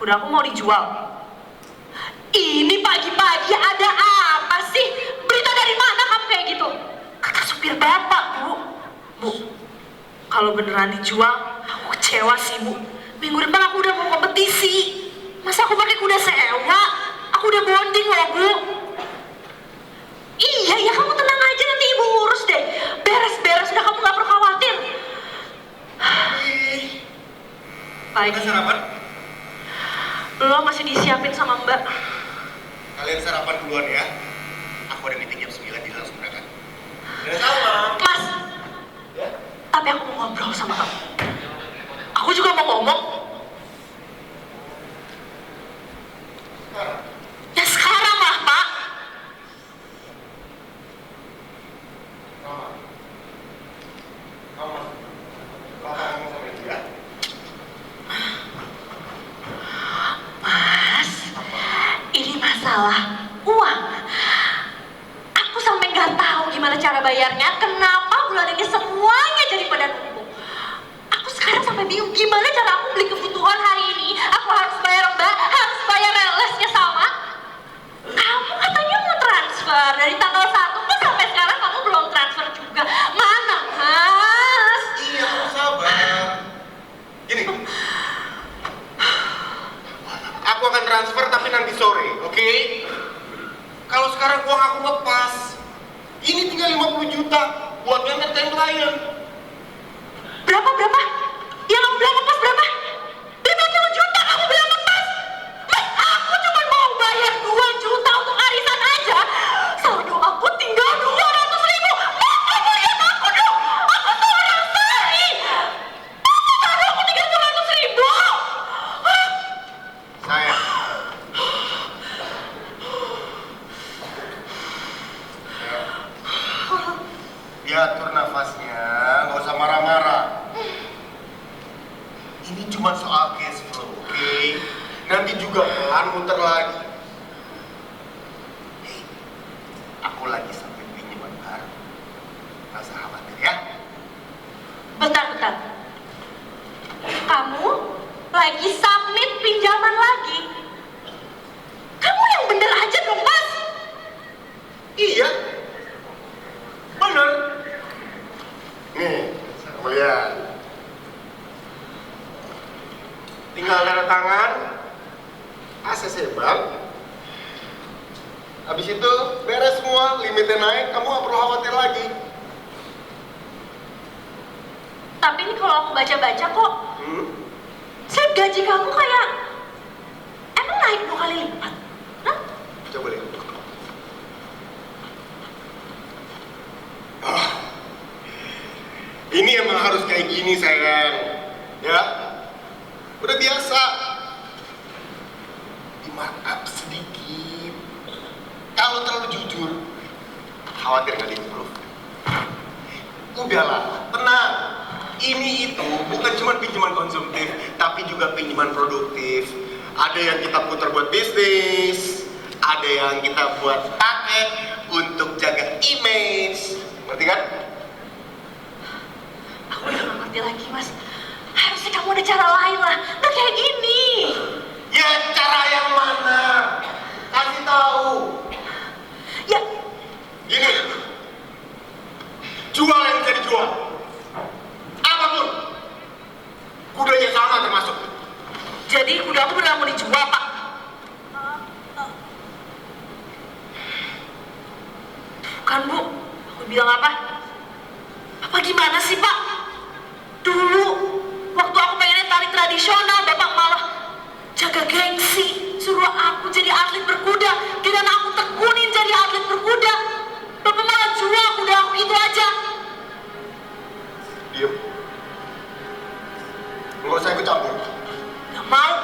Kuda aku mau dijual. Ini pagi-pagi ada apa sih? Berita dari mana kamu kayak gitu? Kata supir bapak, Bu. Bu, kalau beneran dijual, aku kecewa sih, Bu. Minggu depan aku udah mau kompetisi. Masa aku pakai kuda sewa? Aku udah bonding loh, Bu. Iya, ya kamu tenang aja, nanti ibu ngurus deh. Beres-beres, udah kamu gak perlu khawatir. Pagi. Kita sarapan? Lo masih disiapin sama Mbak. Kalian sarapan duluan ya. Aku ada meeting jam 9, jadi langsung berangkat. Udah sama. Mas, Ya? tapi aku mau ngobrol sama kamu. Aku juga mau ngomong. Sekarang. Ya sekarang lah, Pak. Mama. Mama. Papa ngomong sama ibu ya. Mas, ini masalah uang. Aku sampai nggak tahu gimana cara bayarnya. Kenapa bulan ini semuanya jadi pada numpuk? Aku sekarang sampai bingung gimana cara aku beli kebutuhan hari ini. Aku harus bayar Mbak, harus bayar lesnya sama. Kamu katanya mau transfer dari tanggal 1, kok sampai sekarang kamu belum transfer juga. Mana, Mas? Iya, kamu sabar. Gini. Aku akan transfer tapi nanti sore, oke? Kalau sekarang uang aku ngepas. Ini tinggal 50 juta buat nganterin klien. Berapa? Yang kamu bilang lepas berapa? 50 juta kamu bilang lepas? Mas, aku cuma mau bayar 2 juta untuk arisan aja. Saldo aku tinggal 200.000. Mas, kamu lihat aku dong. Aku seorang Sari. Masa saldo aku tinggal 200.000? Sayang. Diatur nafasnya, nggak usah marah-marah. Ini cuma soal cash flow, oke? Nanti juga pelan muter lagi. Hei, aku lagi sampai pinjaman baru. Nggak usah khawatir ya. Bentar. Kamu lagi submit pinjaman lagi? Kamu yang bener aja dong, Mas. Iya, bener. Nih, kamu lihat. Tinggal tanda tangan, ACC Bank. Habis itu beres semua, limitnya naik, kamu gak perlu khawatir lagi. Tapi ini kalau aku baca-baca kok, slip gaji kamu kayak emang naik 2 kali lipat? Hah? Coba lihat. Ah, ini emang harus kayak gini sayang, ya. Udah biasa. Di markup sedikit. Kalau terlalu jujur, khawatir nggak di-improve. Udahlah, tenang. Ini itu bukan cuma pinjaman konsumtif, tapi juga pinjaman produktif. Ada yang kita putar buat bisnis, ada yang kita buat pakai untuk jaga image. Ngerti kan? Aku udah gak ngerti lagi, Mas. Harusnya kamu ada cara lain lah, nggak kayak gini. Ya cara yang mana? Kasih tahu. Ya, Gini, jual yang bisa dijual. Apapun. Kudanya sama termasuk. jadi kuda aku beneran mau dijual, Pak. Bukan, Bu. Aku bilang apa? Apa gimana sih, Pak? Dulu, waktu aku pengennya tari tradisional, Bapak malah jaga gengsi, suruh aku jadi atlet berkuda, dan aku tekunin jadi atlet berkuda. Bapak malah jual kuda aku gitu aja. Diam. Nggak usah ikut campur. Gak mau.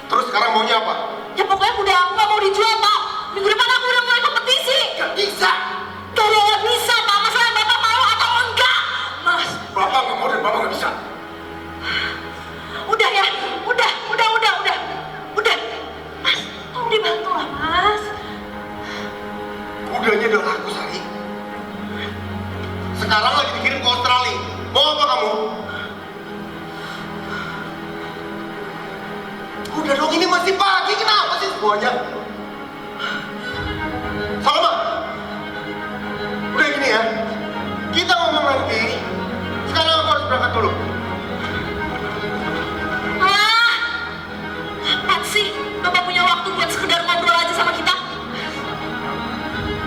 Terus sekarang maunya apa? Ya pokoknya kuda aku gak mau dijual, Pak. Minggu depan aku udah mulai kompetisi. Gak bisa. Gak ada yang bisa, Pak. Masalah Bapak mau atau enggak. Mas, Bapak nggak mau dan Bapak nggak bisa. udah ya. Udah. Mas, tolong dibantu lah, Mas. Kudanya udah laku, Sari. Sekarang lagi dikirim ke Australia. Mau apa kamu? Udah dong, ini masih pagi, kenapa sih semuanya? Salma, udah gini ya, kita ngomong nanti. Sekarang aku harus berangkat dulu. Ah, apaan sih? Bapak punya waktu buat sekedar ngobrol aja sama kita?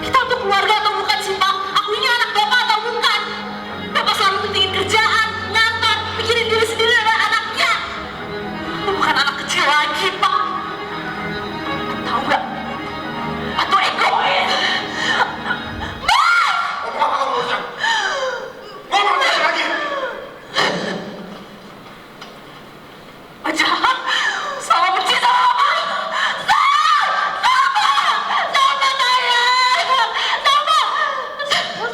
Kita untuk keluarga atau bukan sih, Pak? Aku ini anak Bapak atau bukan? Bapak selalu pentingin kerjaan, ngantor, mikirin diri sendiri dan anaknya. Lu bukan anak kecil lagi, Pak. Tahu nggak? Atau egois. Ngomong apa kamu urusan? Ngomong apa lagi? Jahat, sama benci sama Bapak. Sama saya.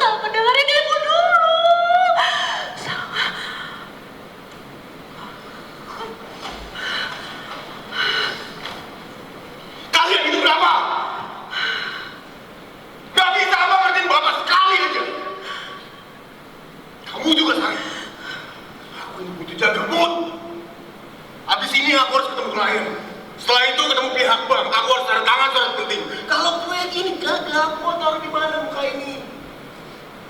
Sama dengerin ibu dulu. Sama. Kalian itu berapa? Gak bisa apa ngertiin bapak sekali aja. Kamu juga sayang. Aku ini butuh jaga mood. Habis ini aku harus ketemu klien. Setelah itu ketemu pihak bank. Aku harus tanda tangan surat penting. Kalau proyek ini gagal, aku taruh di mana muka ini?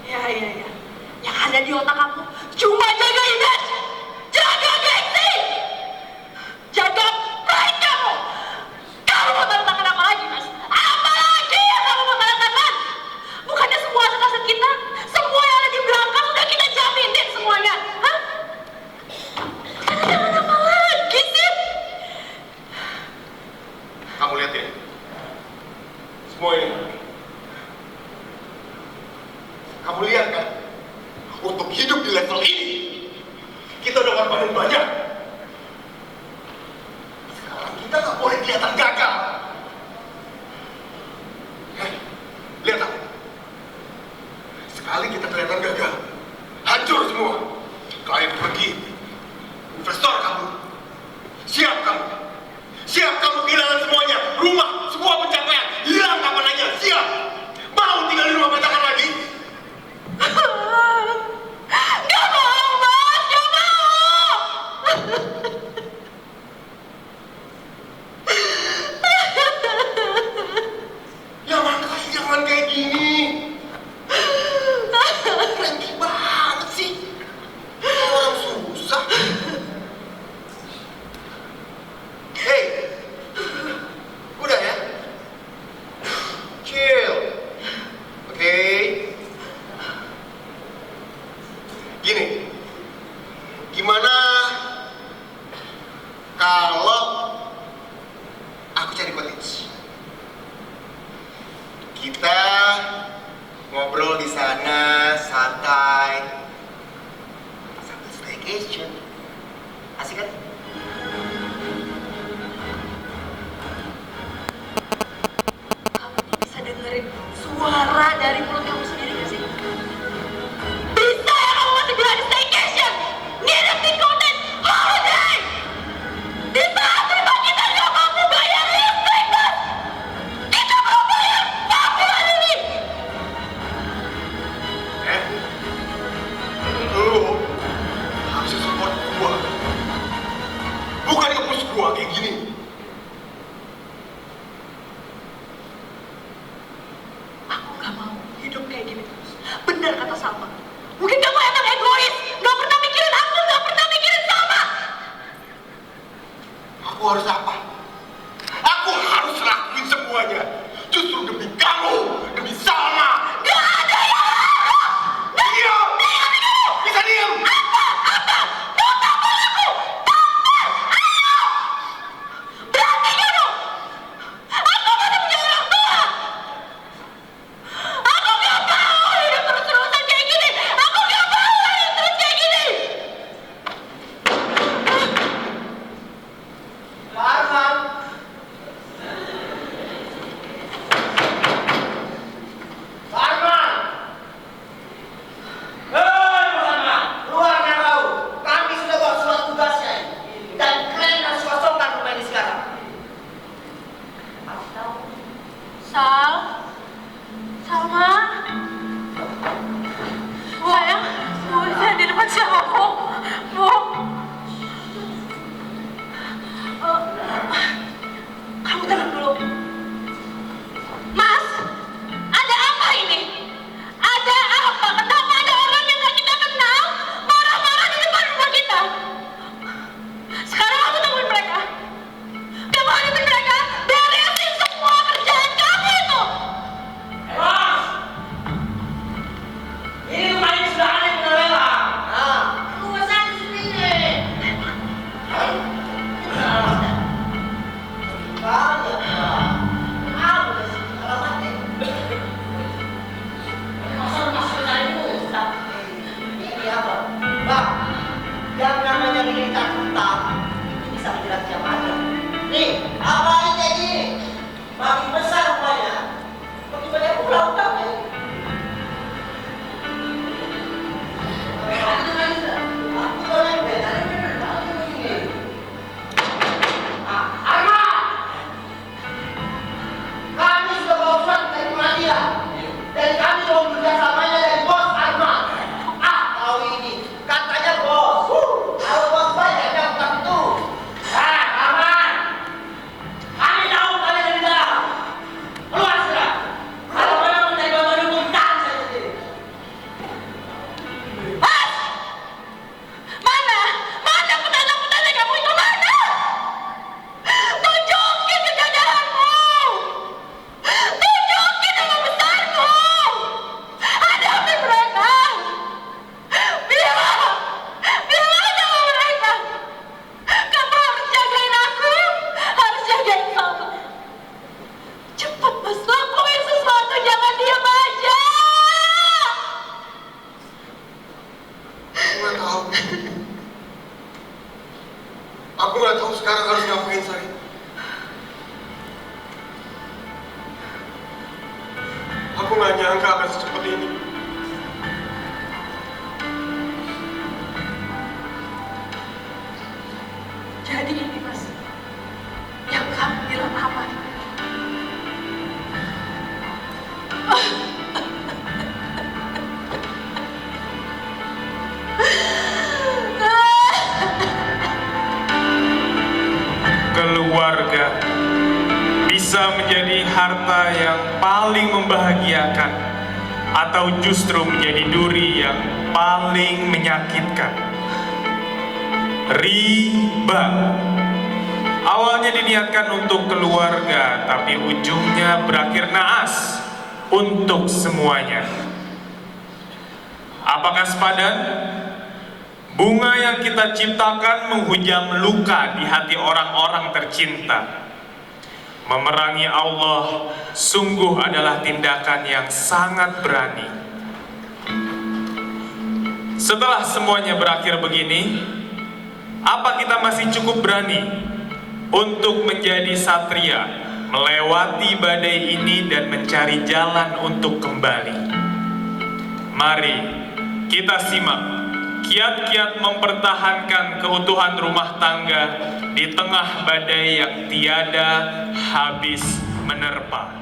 Ya. Yang ada di otak kamu cuma jaga image, jaga gengsi, jaga pride kamu. Kamu mau tanda tangan apa lagi, Mas? Apa lagi yang kamu mau tanda tangan? Bukannya semua aset-aset kita, semua yang ada di belakang udah kita jaminin semuanya, hah? Tanda tangan apa lagi sih? Kamu lihat ya. Semua ini. Kamu lihat kan? Untuk hidup di level ini, kita udah ngorbanin banyak. Sekarang kita nggak boleh kelihatan gagal. Lihat aku. Sekali kita kelihatan gagal, hancur semua. Klien pergi, investor kamu, siap kamu kehilangan semuanya, rumah, semua pencapaian, hilang kapan aja, siap. Mau tinggal di rumah pencapaian lagi? Gak mau, Mas, gak mau. Ya makanya jangan kayak gini. Cranky banget sih. Orang susah. Hey, udah ya? Chill. Oke. Gini, gimana kalau aku cari cottage? Kita ngobrol di sana, santai, sambil staycation. Asik kan? Kamu tuh bisa dengerin suara dari mulut kamu sendiri gak sih? Bisa ya kamu masih berani keluarga bisa menjadi harta yang paling membahagiakan atau justru menjadi duri yang paling menyakitkan. Riba awalnya diniatkan untuk keluarga, tapi ujungnya berakhir naas untuk semuanya. Apakah sepadan? Bunga yang kita ciptakan menghujam luka di hati orang-orang tercinta. Memerangi Allah sungguh adalah tindakan yang sangat berani. Setelah semuanya berakhir begini, apa kita masih cukup berani untuk menjadi satria, melewati badai ini dan mencari jalan untuk kembali? Mari kita simak kiat-kiat mempertahankan keutuhan rumah tangga di tengah badai yang tiada habis menerpa.